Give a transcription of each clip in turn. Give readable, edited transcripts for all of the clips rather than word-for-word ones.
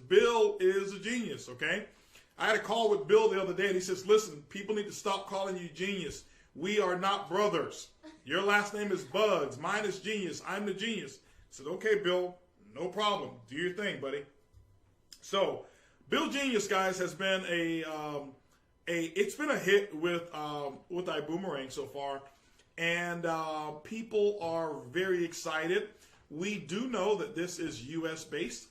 Bill is a genius, okay? I had a call with Bill the other day, and he says, listen, people need to stop calling you genius. We are not brothers. Your last name is Bugs. Mine is Genius. I'm the genius. I said, okay, Bill, no problem. Do your thing, buddy. So, Bill Genius, guys, has been it's been a hit with ibuumerang so far, and people are very excited. We do know that this is U.S. based,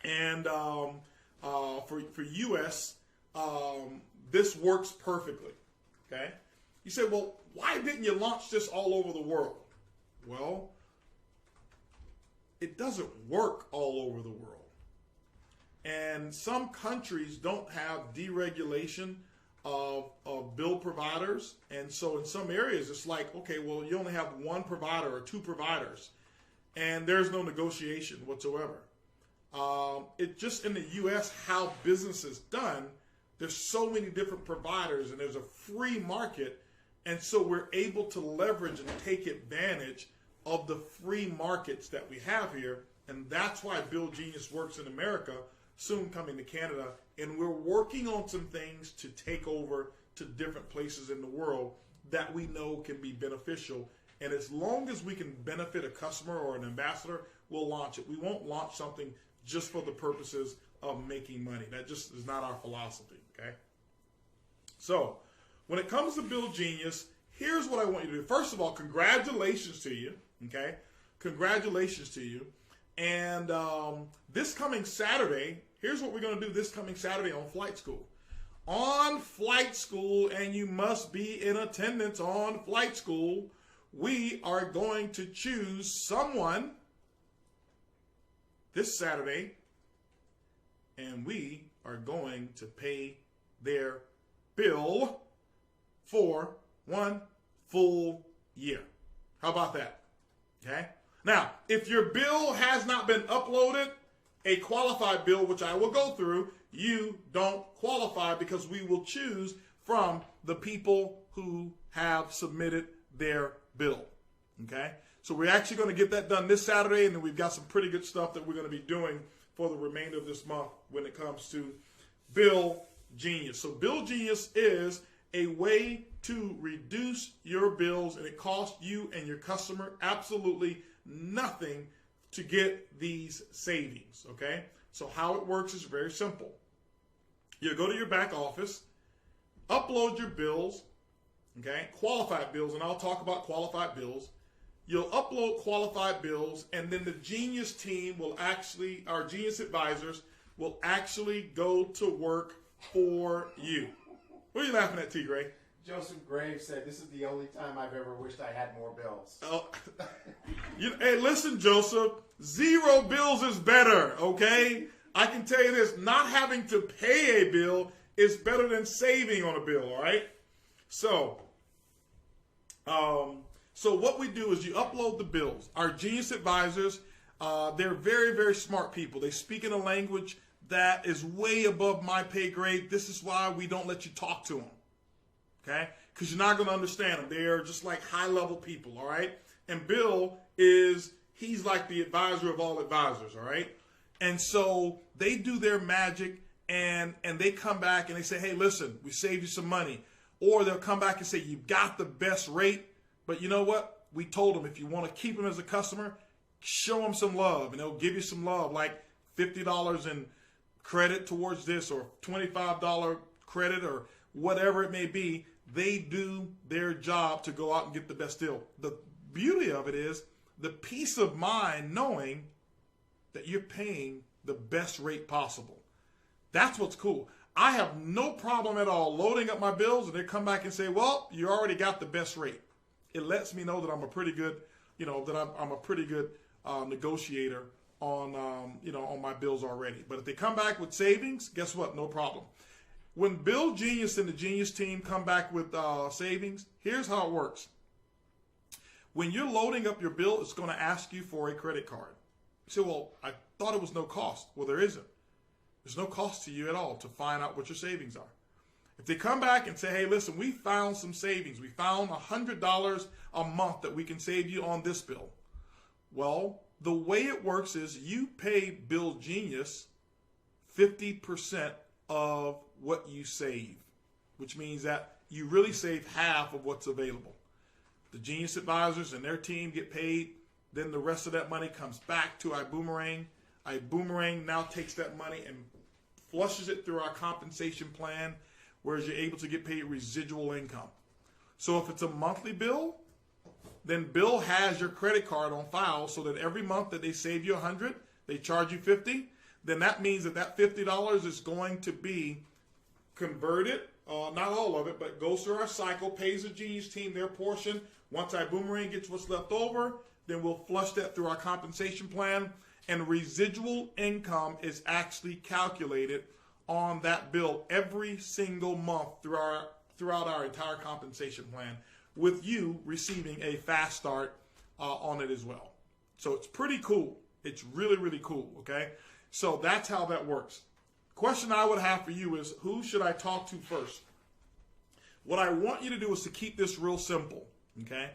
and for U.S., this works perfectly. Okay, you say, well, why didn't you launch this all over the world? Well, it doesn't work all over the world. And some countries don't have deregulation of bill providers. And so in some areas, it's like, okay, well, you only have one provider or two providers, and there's no negotiation whatsoever. It just in the U.S., how business is done, there's so many different providers, and there's a free market. And so we're able to leverage and take advantage of the free markets that we have here. And that's why Bill Genius works in America, soon coming to Canada. And we're working on some things to take over to different places in the world that we know can be beneficial. And as long as we can benefit a customer or an ambassador, we'll launch it. We won't launch something just for the purposes of making money. That just is not our philosophy, okay? So, when it comes to Bill Genius, here's what I want you to do. First of all, congratulations to you, okay? Congratulations to you. And this coming Saturday, here's what we're going to do this coming Saturday on Flight School. On Flight School, and you must be in attendance on Flight School, we are going to choose someone this Saturday, and we are going to pay their bill for 1 full year. How about that? Okay? Now, if your bill has not been uploaded, a qualified bill, which I will go through, you don't qualify because we will choose from the people who have submitted their bill. Okay? So we're actually going to get that done this Saturday, and then we've got some pretty good stuff that we're going to be doing for the remainder of this month when it comes to Bill Genius. So Bill Genius is a way to reduce your bills, and it costs you and your customer absolutely nothing to get these savings, okay? So how it works is very simple. You go to your back office, upload your bills, okay? Qualified bills, and I'll talk about qualified bills. You'll upload qualified bills, and then the Genius team will actually, our Genius advisors, will actually go to work for you. What are you laughing at, T. Gray? Joseph Graves said, this is the only time I've ever wished I had more bills. Oh, hey, listen, Joseph, 0 bills is better, okay? I can tell you this, not having to pay a bill is better than saving on a bill, all right? So what we do is you upload the bills. Our Genius advisors, they're very, very smart people. They speak in a language that is way above my pay grade. This is why we don't let you talk to them, okay? Because you're not going to understand them. They're just like high-level people, all right? And Bill he's like the advisor of all advisors, all right? And so they do their magic, and they come back and they say, hey, listen, we saved you some money. Or they'll come back and say, you got the best rate, but you know what? We told them if you want to keep them as a customer, show them some love, and they'll give you some love, like $50 in credit towards this, or $25 credit, or whatever it may be. They do their job to go out and get the best deal. The beauty of it is the peace of mind knowing that you're paying the best rate possible. That's what's cool. I have no problem at all loading up my bills, and they come back and say, well, you already got the best rate. It lets me know that I'm a pretty good, that I'm a pretty good negotiator on, on my bills already. But if they come back with savings, guess what? No problem. When Bill Genius and the Genius team come back with savings, here's how it works. When you're loading up your bill, it's going to ask you for a credit card. You say, well, I thought it was no cost. Well, there isn't. There's no cost to you at all to find out what your savings are. If they come back and say, hey, listen, we found some savings. We found $100 a month that we can save you on this bill. Well, the way it works is you pay Bill Genius 50% of what you save, which means that you really save half of what's available. The Genius Advisors and their team get paid. Then the rest of that money comes back to iBoomerang. iBoomerang now takes that money and flushes it through our compensation plan, whereas you're able to get paid residual income. So if it's a monthly bill, then Bill has your credit card on file so that every month that they save you $100, they charge you $50. Then that means that that $50 is going to be converted, not all of it, but goes through our cycle, pays the Genius team their portion. Once iBoomerang gets what's left over, then we'll flush that through our compensation plan, and residual income is actually calculated on that bill every single month throughout our entire compensation plan, with you receiving a fast start on it as well. So it's pretty cool. It's really, really cool, okay? So that's how that works. Question I would have for you is, who should I talk to first? What I want you to do is to keep this real simple, okay?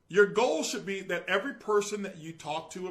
Your goal should be that every person that you talk to